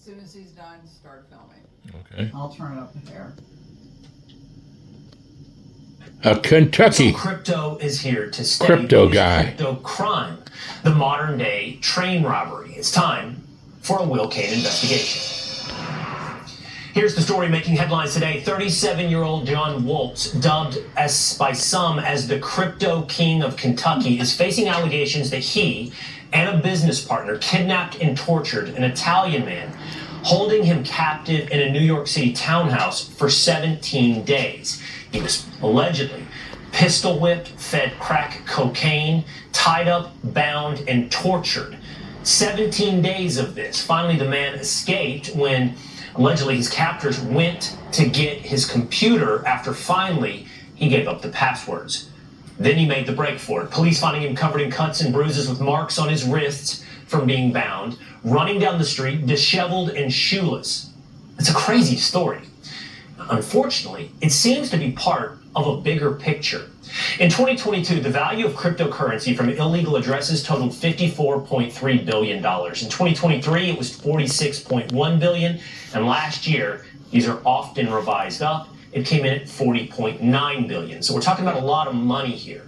soon as he's done, start filming. Okay. I'll turn it up there. Kentucky. So crypto is here to stay. Crypto It is guy. Crypto crime. The modern day train robbery. It's time for a Will Kane investigation. Here's the story making headlines today. 37-year-old John Woltz, dubbed by some as the crypto king of Kentucky, is facing allegations that he and a business partner kidnapped and tortured an Italian man, holding him captive in a New York City townhouse for 17 days. He was allegedly pistol whipped, fed crack cocaine, tied up, bound, and tortured. 17 days of this. Finally, the man escaped when allegedly his captors went to get his computer after finally he gave up the passwords. Then he made the break for it. Police finding him covered in cuts and bruises with marks on his wrists from being bound, running down the street, disheveled and shoeless. It's a crazy story. Unfortunately, it seems to be part of a bigger picture. In 2022, the value of cryptocurrency from illegal addresses totaled $54.3 billion. In 2023, it was $46.1 billion. And last year, these are often revised up, it came in at $40.9 billion. So we're talking about a lot of money here.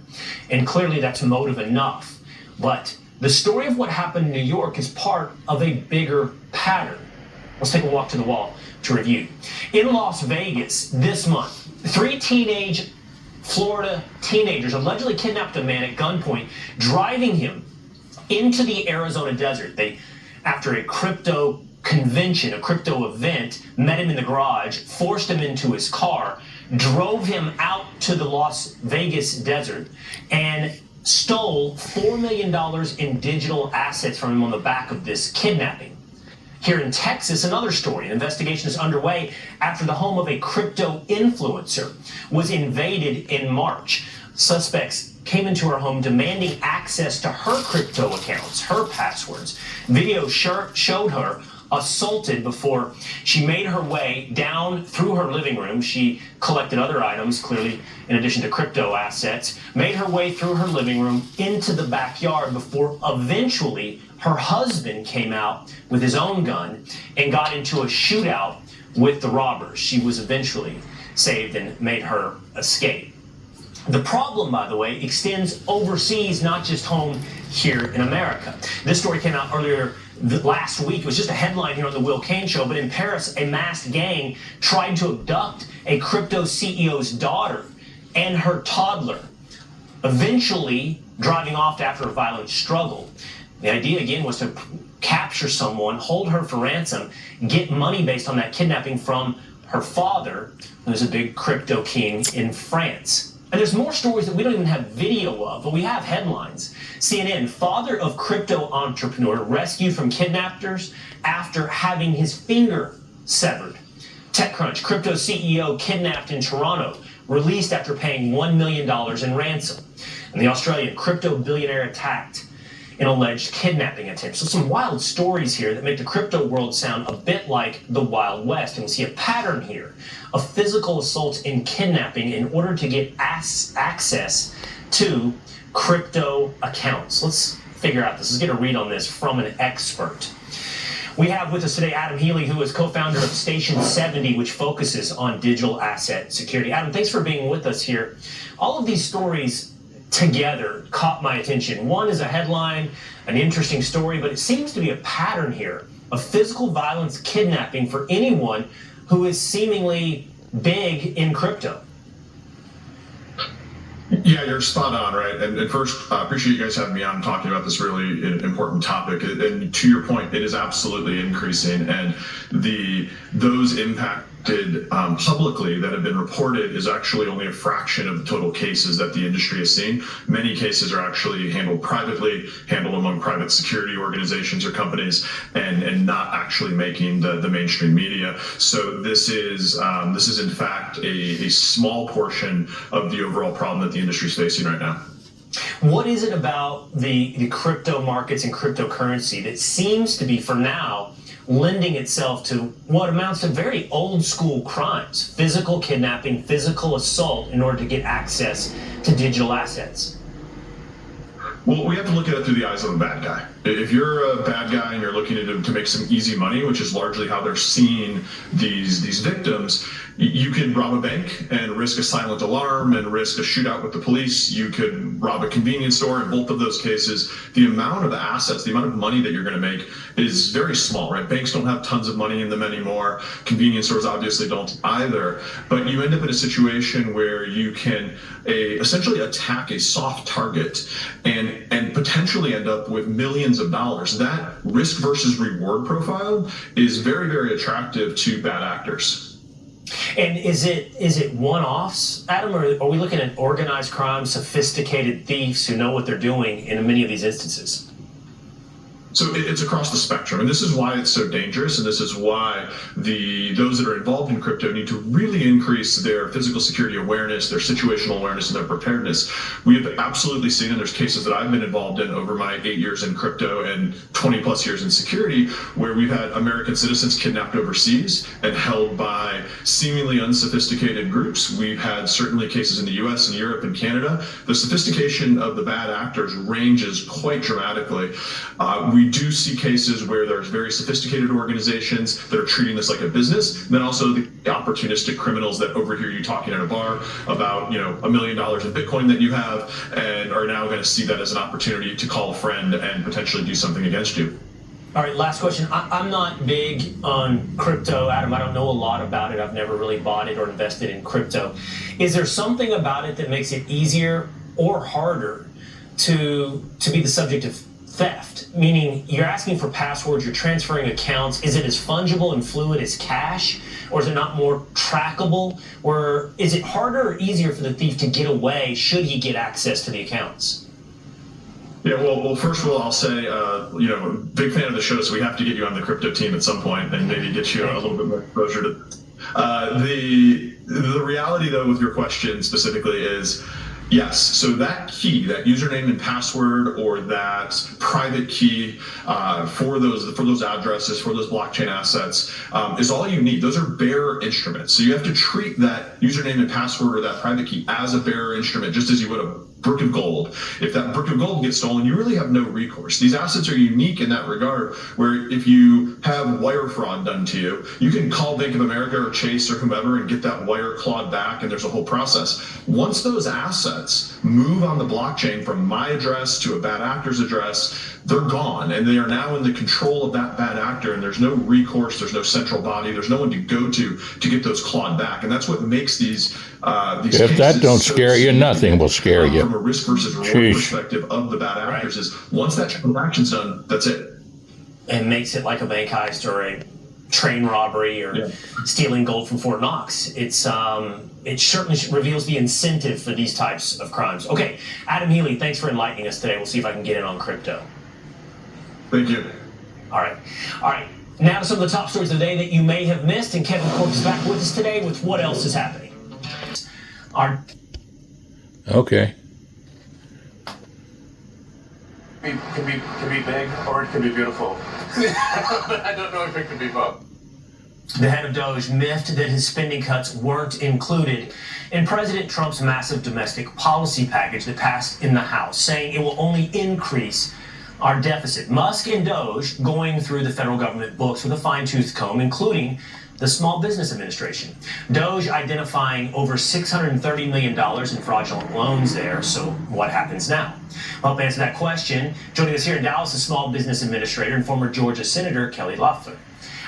And clearly that's motive enough. But the story of what happened in New York is part of a bigger pattern. Let's take a walk to the wall to review. In Las Vegas this month, 3 teenage Florida teenagers allegedly kidnapped a man at gunpoint, driving him into the Arizona desert. They, after a crypto convention, a crypto event, met him in the garage, forced him into his car, drove him out to the Las Vegas desert, and stole $4 million in digital assets from him on the back of this kidnapping. Here in Texas, another story. An investigation is underway after the home of a crypto influencer was invaded in March. Suspects came into her home demanding access to her crypto accounts, her passwords. Video showed her assaulted before she made her way down through her living room. She collected other items, clearly in addition to crypto assets, made her way through her living room into the backyard before eventually her husband came out with his own gun and got into a shootout with the robbers. She was eventually saved and made her escape. The problem, by the way, extends overseas, not just home here in America. This story came out earlier last week. It was just a headline here on the Will Kane Show, but in Paris, a masked gang tried to abduct a crypto CEO's daughter and her toddler, eventually driving off after a violent struggle. The idea, again, was to capture someone, hold her for ransom, get money based on that kidnapping from her father, who's a big crypto king in France. And there's more stories that we don't even have video of, but we have headlines. CNN, father of crypto entrepreneur rescued from kidnappers after having his finger severed. TechCrunch, crypto CEO kidnapped in Toronto, released after paying $1 million in ransom. And the Australian crypto billionaire attacked in alleged kidnapping attempts. So some wild stories here that make the crypto world sound a bit like the Wild West. And we see a pattern here of physical assaults and kidnapping in order to get access to crypto accounts. Let's figure out this. Let's get a read on this from an expert. We have with us today Adam Healy, who is co-founder of Station 70, which focuses on digital asset security. Adam, thanks for being with us here. All of these stories together caught my attention. One is a headline, an interesting story, but it seems to be a pattern here of physical violence, kidnapping for anyone who is seemingly big in crypto. Yeah, you're spot on, right? And first, I appreciate you guys having me on talking about this really important topic. And to your point, it is absolutely increasing, and those impacted publicly that have been reported is actually only a fraction of the total cases that the industry has seen. Many cases are actually handled privately, handled among private security organizations or companies, and not actually making the mainstream media. So this is in fact a small portion of the overall problem that the industry is facing right now. What is it about the crypto markets and cryptocurrency that seems to be, for now, lending itself to what amounts to very old school crimes, physical kidnapping, physical assault in order to get access to digital assets? Well, we have to look at it through the eyes of a bad guy. If you're a bad guy and you're looking to make some easy money, which is largely how they're seeing these victims, you can rob a bank and risk a silent alarm and risk a shootout with the police. You could rob a convenience store. In both of those cases, the amount of assets, the amount of money that you're going to make is very small, right? Banks don't have tons of money in them anymore. Convenience stores obviously don't either. But you end up in a situation where you can essentially attack a soft target and potentially end up with millions of dollars. That risk versus reward profile is very, very attractive to bad actors. And is it one-offs, Adam, or are we looking at organized crime, sophisticated thieves who know what they're doing in many of these instances? So it's across the spectrum, and this is why it's so dangerous, and this is why those that are involved in crypto need to really increase their physical security awareness, their situational awareness, and their preparedness. We have absolutely seen, and there's cases that I've been involved in over my 8 years in crypto and 20 plus years in security, where we've had American citizens kidnapped overseas and held by seemingly unsophisticated groups. We've had certainly cases in the US and Europe and Canada. The sophistication of the bad actors ranges quite dramatically. We do see cases where there's very sophisticated organizations that are treating this like a business. And then also the opportunistic criminals that overhear you talking at a bar about, $1 million in Bitcoin that you have and are now going to see that as an opportunity to call a friend and potentially do something against you. All right, last question. I'm not big on crypto, Adam. I don't know a lot about it. I've never really bought it or invested in crypto. Is there something about it that makes it easier or harder to be the subject of theft? Meaning you're asking for passwords, you're transferring accounts. Is it as fungible and fluid as cash? Or is it not more trackable? Or is it harder or easier for the thief to get away should he get access to the accounts? Yeah, well, first of all, I'll say, big fan of the show, so we have to get you on the crypto team at some point and maybe get you a little bit more exposure to the reality, though, with your question specifically is, yes, so that key, that username and password, or that private key for those addresses, for those blockchain assets, is all you need. Those are bearer instruments. So you have to treat that username and password or that private key as a bearer instrument, just as you would a brick of gold. If that brick of gold gets stolen, you really have no recourse. These assets are unique in that regard, where if you have wire fraud done to you, you can call Bank of America or Chase or whomever and get that wire clawed back, and there's a whole process. Once those assets move on the blockchain from my address to a bad actor's address, they're gone, and they are now in the control of that bad actor, and there's no recourse, there's no central body, there's no one to go to get those clawed back. And that's what makes these if that don't scare you, nothing will scare you. From a risk versus reward perspective of the bad actors, is once that transaction's done, that's it. And makes it like a bank heist or a train robbery or stealing gold from Fort Knox. It certainly reveals the incentive for these types of crimes. Okay, Adam Healy, thanks for enlightening us today. We'll see if I can get in on crypto. Thank you. All right. Now to some of the top stories of the day that you may have missed, and Kevin Cork is back with us today with what else is happening. Okay. It can be big or it can be beautiful. But I don't know if it can be both. The head of Doge miffed that his spending cuts weren't included in President Trump's massive domestic policy package that passed in the House, saying it will only increase our deficit. Musk and Doge going through the federal government books with a fine-tooth comb, including the Small Business Administration. Doge identifying over $630 million in fraudulent loans there. So what happens now? Well, to answer that question, joining us here in Dallas is Small Business Administrator and former Georgia Senator Kelly Loeffler.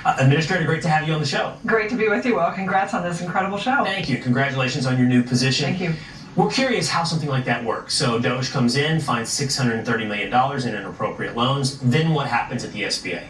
Administrator, great to have you on the show. Great to be with you. Well, congrats on this incredible show. Thank you. Congratulations on your new position. Thank you. We're curious how something like that works. So Doge comes in, finds $630 million in inappropriate loans. Then what happens at the SBA?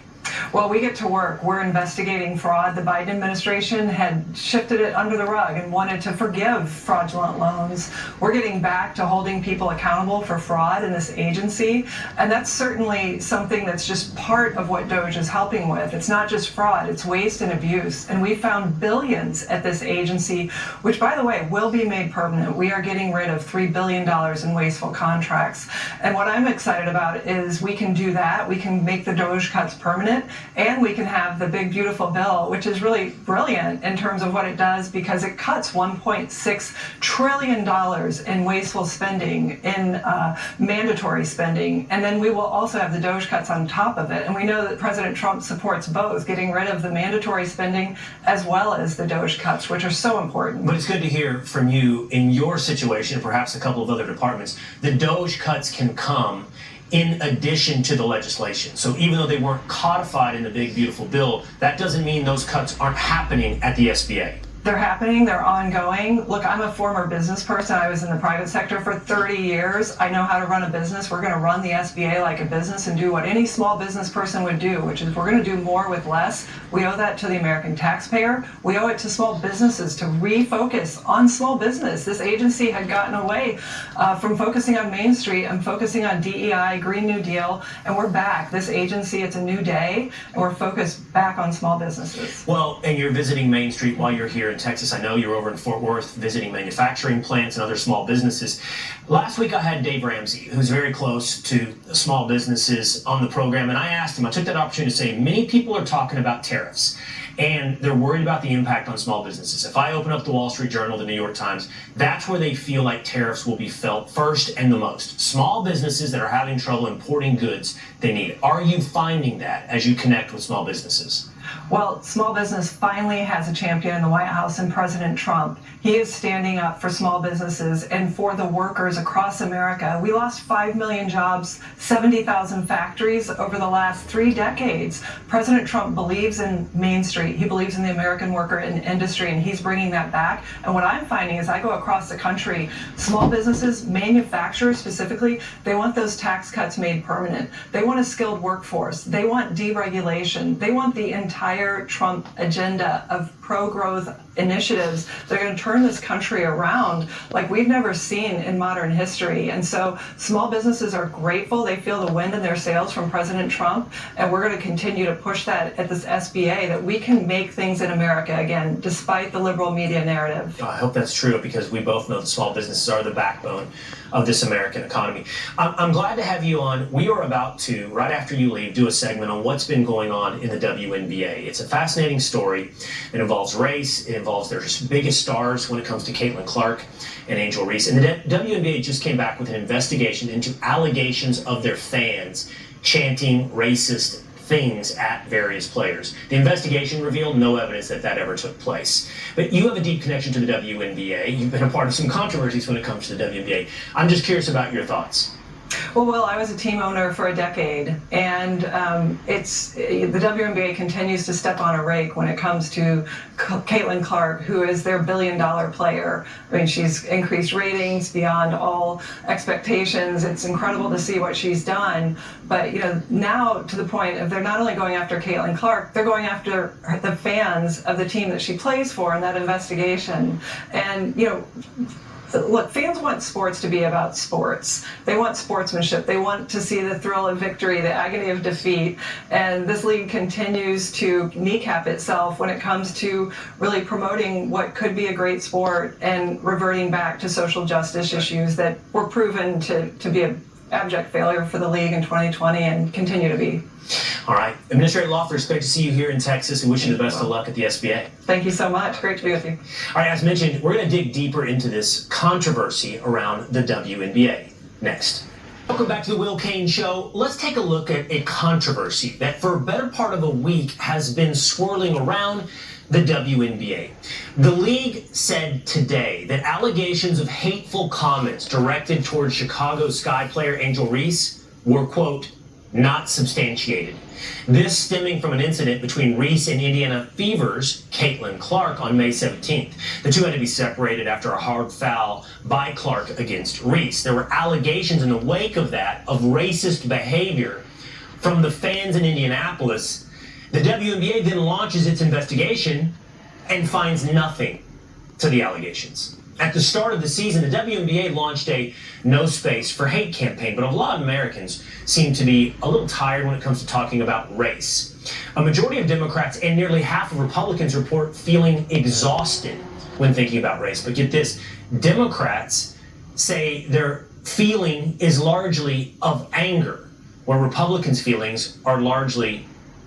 Well, we get to work. We're investigating fraud. The Biden administration had shifted it under the rug and wanted to forgive fraudulent loans. We're getting back to holding people accountable for fraud in this agency. And that's certainly something that's just part of what Doge is helping with. It's not just fraud, it's waste and abuse. And we found billions at this agency, which, by the way, will be made permanent. We are getting rid of $3 billion in wasteful contracts. And what I'm excited about is we can do that. We can make the Doge cuts permanent. and we can have the big beautiful bill, which is really brilliant in terms of what it does, because it cuts $1.6 trillion in wasteful spending, in mandatory spending, and then we will also have the DOGE cuts on top of it. And we know that President Trump supports both, getting rid of the mandatory spending as well as the DOGE cuts, which are so important. But it's good to hear from you in your situation, and perhaps a couple of other departments. The DOGE cuts can come in addition to the legislation. So even though they weren't codified in the big beautiful bill, that doesn't mean those cuts aren't happening at the SBA. They're happening, they're ongoing. Look, I'm a former business person. I was in the private sector for 30 years. I know how to run a business. We're going to run the SBA like a business and do what any small business person would do, which is we're going to do more with less. We owe that to the American taxpayer. We owe it to small businesses to refocus on small business. This agency had gotten away from focusing on Main Street and focusing on DEI, Green New Deal, and we're back. This agency, it's a new day, and we're focused back on small businesses. Well, and you're visiting Main Street while you're here in Texas. I know you're over in Fort Worth visiting manufacturing plants and other small businesses. Last week I had Dave Ramsey, who's very close to small businesses, on the program, and I asked him, I took that opportunity to say, many people are talking about tariffs and they're worried about the impact on small businesses. If I open up the Wall Street Journal, the New York Times, that's where they feel like tariffs will be felt first and the most. Small businesses that are having trouble importing goods they need. Are you finding that as you connect with small businesses? Well, small business finally has a champion in the White House in President Trump. He is standing up for small businesses and for the workers across America. We lost 5 million jobs, 70,000 factories over the last 3 decades. President Trump believes in Main Street. He believes in the American worker and industry, and he's bringing that back. And what I'm finding is I go across the country, small businesses, manufacturers specifically, they want those tax cuts made permanent. They want a skilled workforce. They want deregulation. They want the entire Trump agenda of pro-growth initiatives that are going to turn this country around like we've never seen in modern history. And so small businesses are grateful. They feel the wind in their sails from President Trump, and we're going to continue to push that at this SBA, that we can make things in America again, despite the liberal media narrative. I hope that's true, because we both know that small businesses are the backbone of this American economy. I'm glad to have you on. We are about to, right after you leave, do a segment on what's been going on in the WNBA. It's a fascinating story. It involves race. It involves their biggest stars when it comes to Caitlin Clark and Angel Reese. And the WNBA just came back with an investigation into allegations of their fans chanting racist things at various players. The investigation revealed no evidence that that ever took place. But you have a deep connection to the WNBA. You've been a part of some controversies when it comes to the WNBA. I'm just curious about your thoughts. Well, Will, I was a team owner for a decade, and the WNBA continues to step on a rake when it comes to Caitlin Clark, who is their billion-dollar player. I mean, she's increased ratings beyond all expectations. It's incredible to see what she's done. But now to the point of they're not only going after Caitlin Clark, they're going after the fans of the team that she plays for in that investigation. And look, fans want sports to be about sports. They want sportsmanship. They want to see the thrill of victory, the agony of defeat. And this league continues to kneecap itself when it comes to really promoting what could be a great sport and reverting back to social justice issues that were proven to be an abject failure for the league in 2020 and continue to be. All right. Administrator Loeffler, it's great to see you here in Texas, and wish you the best of luck at the SBA. Thank you so much. Great to be with you. All right, as mentioned, we're going to dig deeper into this controversy around the WNBA next. Welcome back to the Will Cain Show. Let's take a look at a controversy that for a better part of a week has been swirling around the WNBA. The league said today that allegations of hateful comments directed towards Chicago Sky player Angel Reese were, quote, not substantiated. This stemming from an incident between Reese and Indiana Fever's Caitlin Clark on May 17th. The two had to be separated after a hard foul by Clark against Reese. There were allegations in the wake of that of racist behavior from the fans in Indianapolis. The WNBA then launches its investigation and finds nothing to the allegations. At the start of the season, the WNBA launched a No Space for Hate campaign, but a lot of Americans seem to be a little tired when it comes to talking about race. A majority of Democrats and nearly half of Republicans report feeling exhausted when thinking about race. But get this, Democrats say their feeling is largely of anger, where Republicans' feelings are largely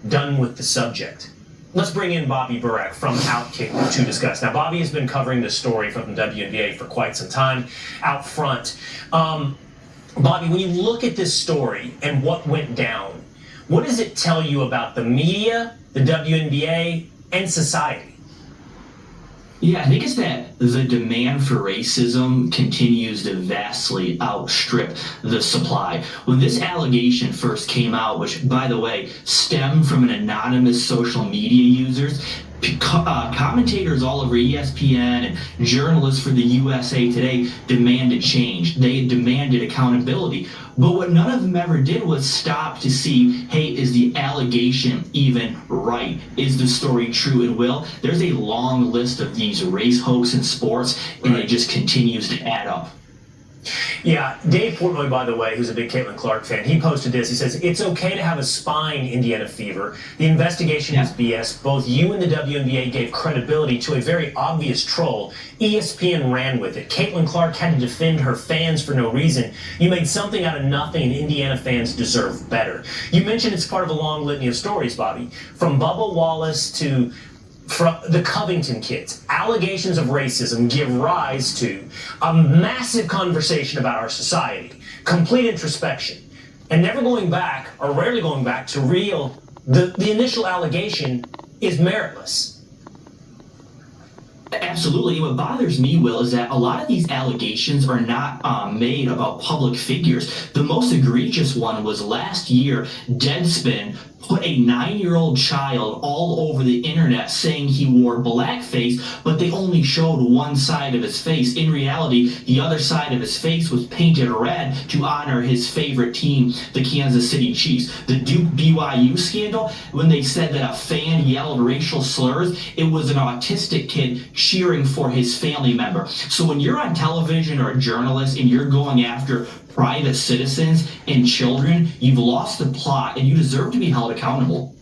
done with the subject. Let's bring in Bobby Burek from Outkick to discuss. Now, Bobby has been covering this story from the WNBA for quite some time out front. Bobby, when you look at this story and what went down, what does it tell you about the media, the WNBA, and society? Yeah, I think it's that the demand for racism continues to vastly outstrip the supply. When this allegation first came out, which, by the way, stemmed from an anonymous social media users, commentators all over ESPN and journalists for the USA Today demanded change. They demanded accountability. But what none of them ever did was stop to see, hey, is the allegation even right? Is the story true? And Will, there's a long list of these race hoax in sports, and it just continues to add up. Yeah, Dave Portnoy, by the way, who's a big Caitlin Clark fan, he posted this. He says, it's okay to have a spine, Indiana Fever. The investigation is BS. Both you and the WNBA gave credibility to a very obvious troll. ESPN ran with it. Caitlin Clark had to defend her fans for no reason. You made something out of nothing, and Indiana fans deserve better. You mentioned it's part of a long litany of stories, Bobby. From Bubba Wallace to from the Covington kids, allegations of racism give rise to a massive conversation about our society, complete introspection, and never going back, or rarely going back to the initial allegation is meritless. Absolutely. What bothers me, Will, is that a lot of these allegations are not made about public figures. The most egregious one was last year, Deadspin put a 9-year-old child all over the internet saying he wore blackface, but they only showed one side of his face. In reality, the other side of his face was painted red to honor his favorite team, the Kansas City Chiefs. The Duke BYU scandal, when they said that a fan yelled racial slurs, it was an autistic kid cheering for his family member. So when you're on television or a journalist and you're going after private citizens and children, you've lost the plot and you deserve to be held accountable.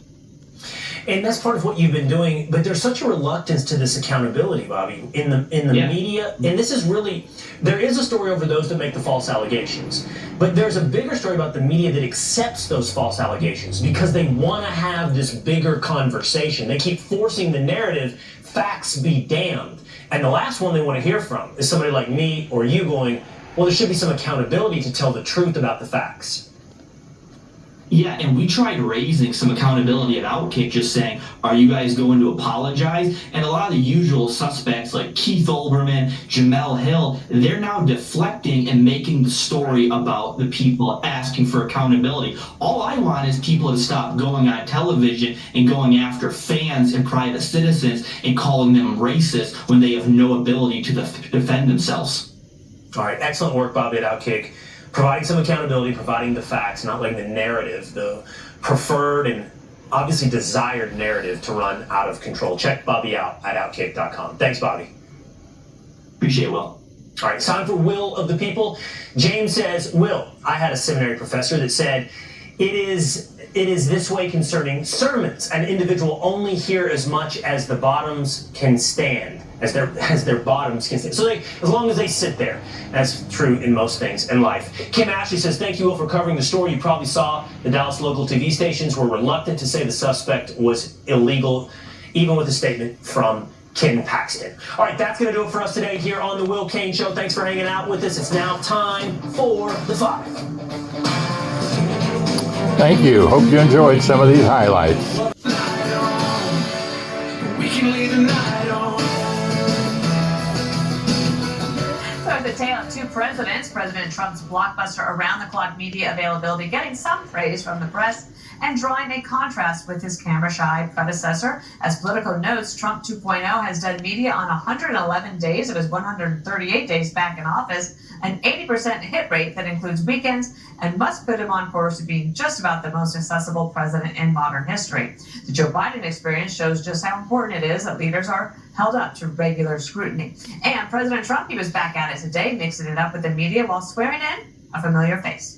And that's part of what you've been doing, but there's such a reluctance to this accountability, Bobby, in the media. And this is really, there is a story over those that make the false allegations, but there's a bigger story about the media that accepts those false allegations because they want to have this bigger conversation. They keep forcing the narrative, facts be damned. And the last one they want to hear from is somebody like me or you going, well, there should be some accountability to tell the truth about the facts. Yeah, and we tried raising some accountability at Outkick, just saying, are you guys going to apologize? And a lot of the usual suspects like Keith Olbermann, Jamel Hill, they're now deflecting and making the story about the people asking for accountability. All I want is people to stop going on television and going after fans and private citizens and calling them racist when they have no ability to defend themselves. All right, excellent work, Bobby, at Outkick. Providing some accountability, providing the facts, not letting the narrative, the preferred and obviously desired narrative to run out of control. Check Bobby out at Outkick.com. Thanks, Bobby. Appreciate it, Will. All right, it's time for Will of the People. James says, Will, I had a seminary professor that said, it is this way concerning sermons. An individual only hear as much as the bottoms can stand. As their bottoms can stand. So as long as they sit there. That's true in most things in life. Kim Ashley says, thank you, Will, for covering the story. You probably saw the Dallas local TV stations were reluctant to say the suspect was illegal, even with a statement from Ken Paxton. All right, that's going to do it for us today here on The Will Cain Show. Thanks for hanging out with us. It's now time for The Five. Thank you. Hope you enjoyed some of these highlights. We can leave the night on. So at the tale of two presidents, President Trump's blockbuster around-the-clock media availability getting some praise from the press and drawing a contrast with his camera-shy predecessor. As Politico notes, Trump 2.0 has done media on 111 days of his 138 days back in office, an 80% hit rate that includes weekends, and must put him on course to being just about the most accessible president in modern history. The Joe Biden experience shows just how important it is that leaders are held up to regular scrutiny. And President Trump, he was back at it today, mixing it up with the media while swearing in a familiar face.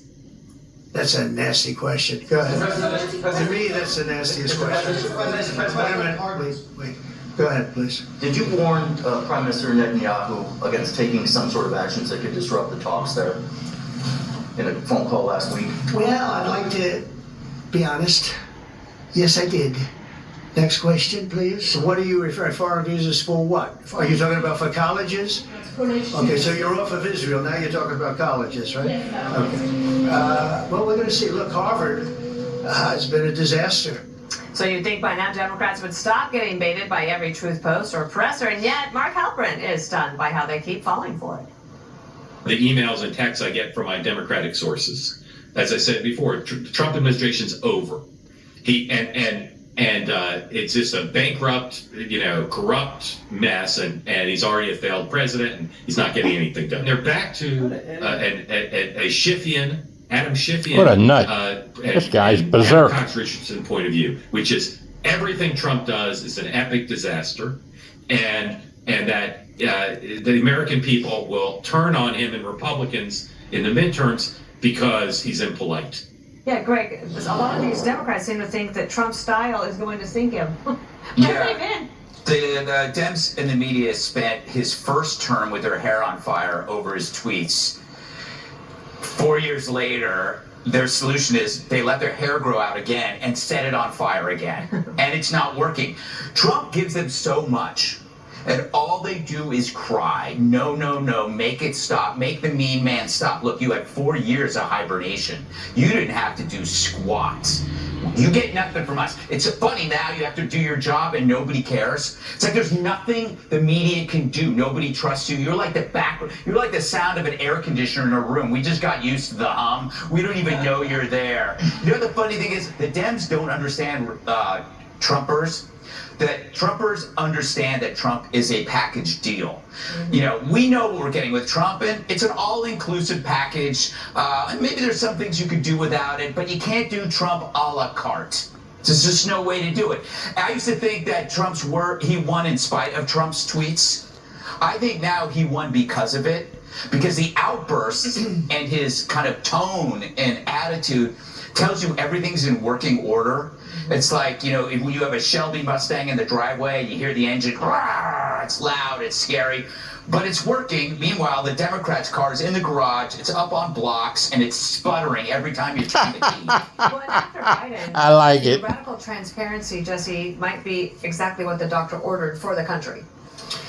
That's a nasty question. Go ahead. To me, that's the nastiest question. Wait a minute. Wait. Go ahead, please. Did you warn Prime Minister Netanyahu against taking some sort of actions that could disrupt the talks there in a phone call last week? Well, I'd like to be honest. Yes, I did. Next question, please. So what are you referring foreign visas for what? Are you talking about for colleges? Okay, so you're off of Israel. Now you're talking about colleges, right? Okay. Well, we're going to see. Look, Harvard has been a disaster. So you'd think by now Democrats would stop getting baited by every truth post or presser, and yet Mark Halperin is stunned by how they keep falling for it. The emails and texts I get from my Democratic sources, as I said before, the Trump administration's over. It's just a bankrupt, corrupt mess, and he's already a failed president, and he's not getting anything done. They're back to a Schiffian, Adam Schiffian. What a nut. This guy's berserk. Cox Richardson point of view, which is everything Trump does is an epic disaster, and that the American people will turn on him and Republicans in the midterms because he's impolite. Yeah, Greg, a lot of these Democrats seem to think that Trump's style is going to sink him. Where have they been? The Dems in the media spent his first term with their hair on fire over his tweets. 4 years later, their solution is they let their hair grow out again and set it on fire again. And it's not working. Trump gives them so much. And all they do is cry. No, no, no, make it stop. Make the mean man stop. Look, you had 4 years of hibernation. You didn't have to do squat. You get nothing from us. It's funny now you have to do your job and nobody cares. It's like there's nothing the media can do. Nobody trusts you. You're like the sound of an air conditioner in a room. We just got used to the hum. We don't even know you're there. You know the funny thing is the Dems don't understand Trumpers. That Trumpers understand that Trump is a package deal. We know what we're getting with Trump, and it's an all-inclusive package. And maybe there's some things you could do without it, but you can't do Trump a la carte. There's just no way to do it. I used to think that he won in spite of Trump's tweets. I think now he won because of it, because the outbursts and his kind of tone and attitude tells you everything's in working order. It's like, when you have a Shelby Mustang in the driveway, you hear the engine, it's loud, it's scary, but it's working. Meanwhile, the Democrats' car's in the garage, it's up on blocks, and it's sputtering every time you turn the key. Well, after Biden, I like it. Radical transparency, Jesse, might be exactly what the doctor ordered for the country.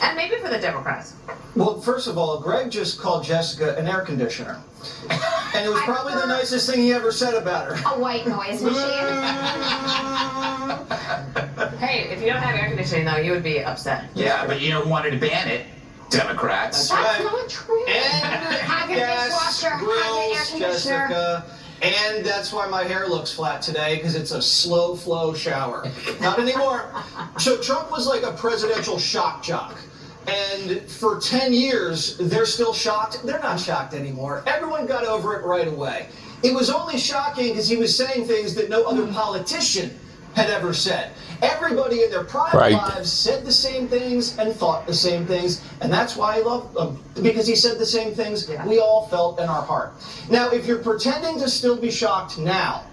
And maybe for the Democrats. Well, first of all, Greg just called Jessica an air conditioner. And it was probably the nicest thing he ever said about her. A white noise machine. Hey, if you don't have air conditioning, though, you would be upset. Yeah, but you don't want to ban it, Democrats. That's not true. And Have your dishwasher, have your air grills, conditioner. Jessica. And that's why my hair looks flat today, because it's a slow flow shower. Not anymore. So Trump was like a presidential shock jock. And for 10 years, they're still shocked. They're not shocked anymore. Everyone got over it right away. It was only shocking because he was saying things that no other politician had ever said. Everybody in their private lives said the same things and thought the same things, and that's why I love him, because he said the same things we all felt in our heart. Now, if you're pretending to still be shocked now,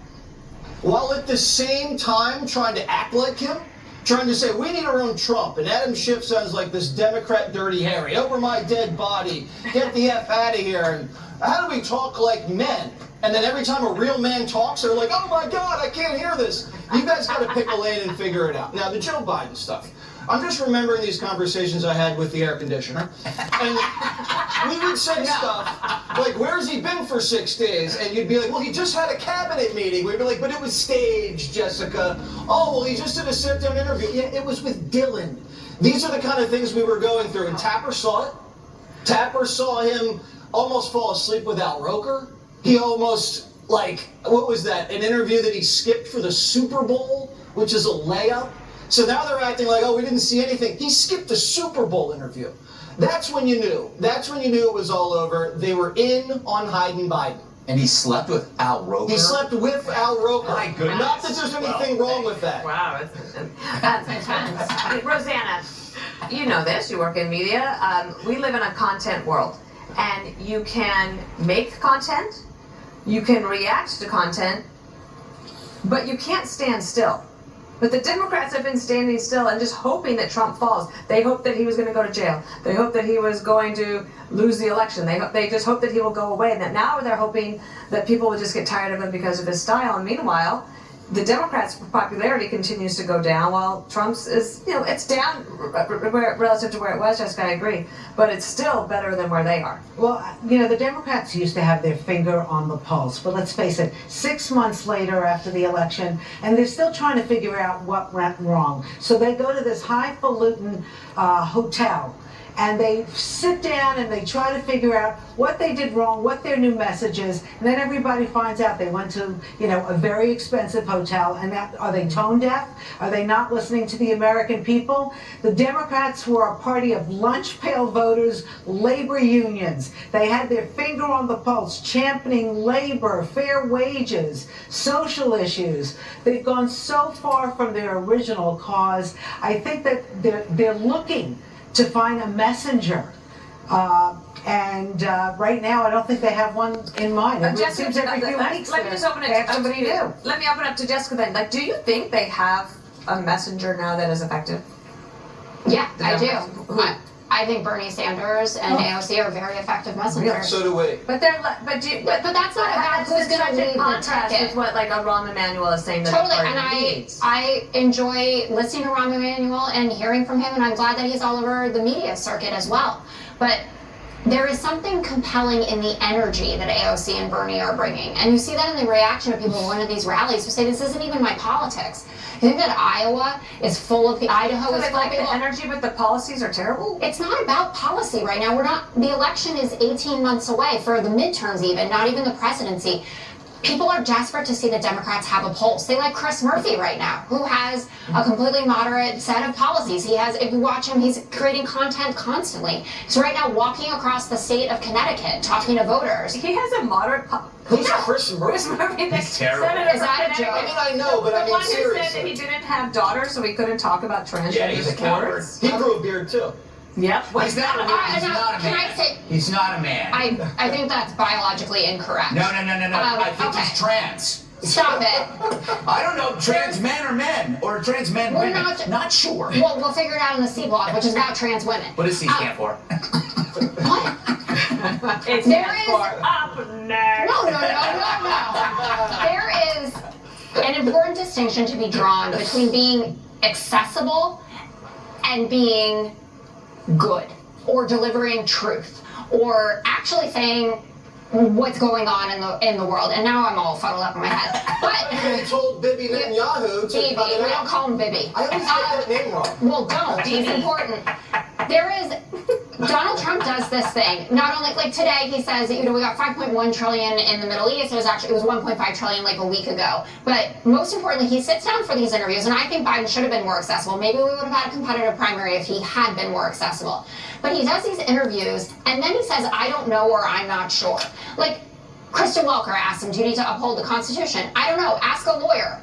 while at the same time trying to act like him, trying to say, we need our own Trump, and Adam Schiff sounds like this Democrat Dirty Harry, over my dead body, get the F out of here, and how do we talk like men? And then every time a real man talks, they're like, oh my God, I can't hear this. You guys got to pick a lane and figure it out. Now, the Joe Biden stuff. I'm just remembering these conversations I had with the air conditioner. And we would say stuff like, where's he been for 6 days? And you'd be like, well, he just had a cabinet meeting. We'd be like, but it was staged, Jessica. Oh, well, he just did a sit-down interview. Yeah, it was with Dylan. These are the kind of things we were going through. And Tapper saw it. Tapper saw him almost fall asleep with Al Roker. He almost, what was that? An interview that he skipped for the Super Bowl, which is a layup. So now they're acting like, oh, we didn't see anything. He skipped a Super Bowl interview. That's when you knew. That's when you knew it was all over. They were in on hiding Biden. And he slept with Al Roker? He slept with Al Roker. My goodness. Not that there's anything wrong with that. Wow, that's intense. Rosanna, you know this. You work in media. We live in a content world. And you can make content. You can react to content, but you can't stand still. But the Democrats have been standing still and just hoping that Trump falls. They hoped that he was going to go to jail. They hoped that he was going to lose the election. They just hope that he will go away. And that now they're hoping that people will just get tired of him because of his style. And meanwhile, the Democrats' popularity continues to go down while Trump's is, it's down relative to where it was, Jessica, I agree, but it's still better than where they are. Well, the Democrats used to have their finger on the pulse, but let's face it, 6 months later after the election, and they're still trying to figure out what went wrong. So they go to this highfalutin hotel, and they sit down and they try to figure out what they did wrong, what their new message is, and then everybody finds out they went to, a very expensive hotel, and are they tone deaf? Are they not listening to the American people? The Democrats were a party of lunch pail voters, labor unions. They had their finger on the pulse, championing labor, fair wages, social issues. They've gone so far from their original cause. I think that they're looking to find a messenger. Right now, I don't think they have one in mind. It seems every few weeks let me just open it they have somebody new. Let me open it up to Jessica then. Like, do you think they have a messenger now that is effective? Yeah, The I do. Democrats? I think Bernie Sanders and AOC are very effective messengers. Yeah, so do we. But they're But that's not about who's going to lead the contrast ticket. with what like a Rahm Emanuel is saying that Totally, the and party needs. I enjoy listening to Rahm Emanuel and hearing from him, and I'm glad that he's all over the media circuit as well. But there is something compelling in the energy that AOC and Bernie are bringing, and you see that in the reaction of people going to these rallies who say this isn't even my politics. You think that Iowa is full of Idaho So is they full of like the people? energy, but the policies are terrible? It's not about policy right now. The election is 18 months away for the midterms even, not even the presidency. People are desperate to see the Democrats have a pulse. They like Chris Murphy right now, who has a completely moderate set of policies. If you watch him, he's creating content constantly. He's right now walking across the state of Connecticut, talking to voters. He has a moderate Who's Chris Murphy? Chris Murphy, the He's terrible. senator Is from that a Connecticut. joke? I mean, I know, but I The mean, one who said that seriously. he didn't have daughters, so he couldn't talk about transgender Yeah, he's a coward. sports. He grew a beard too. Yep. He's not a man. He's not a Can I man. say, He's not a man. I think that's biologically incorrect. No. I think okay. he's trans. Stop it. I don't know, trans men are men, or trans men We're women. Not sure. Well, we'll figure it out in the C block, which is about trans women. What does C stand for? What? It's There is- up next. No. There is an important distinction to be drawn between being accessible and being good, or delivering truth, or actually saying what's going on in the world. And now I'm all fuddled up in my head. But He told Bibi Netanyahu to Bibi, cut it we don't out. call him Bibi. I always get that name wrong. Well, don't. It's important. Donald Trump does this thing. Not only, like today, he says, we got 5.1 trillion in the Middle East. It was 1.5 trillion like a week ago. But most importantly, he sits down for these interviews, and I think Biden should have been more accessible. Maybe we would have had a competitive primary if he had been more accessible. But he does these interviews, and then he says, I don't know, or I'm not sure. Like, Kristen Welker asked him, do you need to uphold the Constitution? I don't know. Ask a lawyer.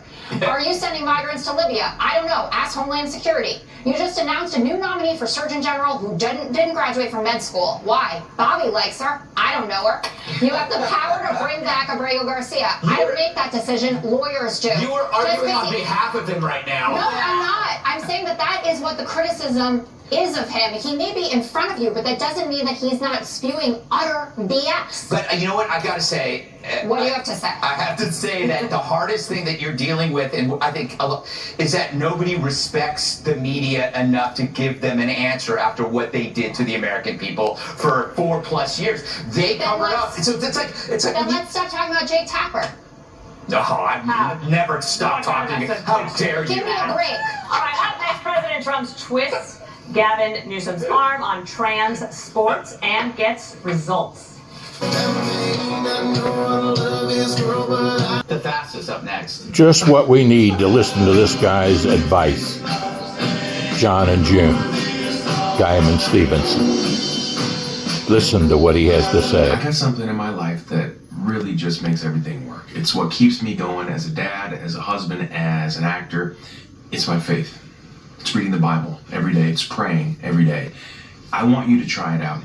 Are you sending migrants to Libya? I don't know. Ask Homeland Security. You just announced a new nominee for Surgeon General who didn't graduate from med school. Why? Bobby likes her. I don't know her. You have the power to bring back Abreu Garcia. I don't make that decision. Lawyers do. You are arguing on behalf of him right now. No, I'm not. I'm saying that is what the criticism is of him. He may be in front of you, but that doesn't mean that he's not spewing utter BS. But you know what? I gotta say. What do you have to say? I have to say that the hardest thing that you're dealing with, and I think, is that nobody respects the media enough to give them an answer after what they did to the American people for 4+ years. They covered up. So it's like. Then let's stop talking about Jake Tapper. No, I've never stopped talking. How dare you? Give me a break. All right, up next, President Trump's twists Gavin Newsom's arm on trans sports and gets results. The fastest up next. Just what we need to listen to this guy's advice. John and June, Guyman Stephenson. Listen to what he has to say. I got something in my life that really just makes everything work. It's what keeps me going as a dad, as a husband, as an actor. It's my faith. It's reading the Bible every day. It's praying every day. I want you to try it out.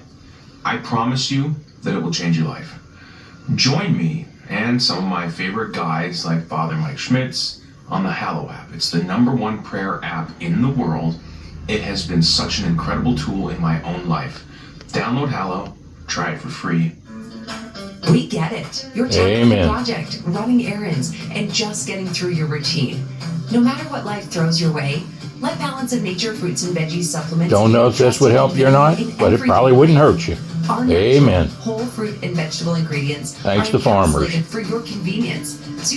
I promise you that it will change your life. Join me and some of my favorite guys like Father Mike Schmitz on the Hallow app. It's the #1 prayer app in the world. It has been such an incredible tool in my own life. Download Hallow, try it for free. We get it. You're tackling a project, running errands, and just getting through your routine. No matter what life throws your way, let Balance of Nature fruits and veggies supplements. Don't know if this would help you or not, but it probably wouldn't hurt you. Our Amen. whole fruit and vegetable ingredients Thanks are to farmers. encapsulated for your convenience.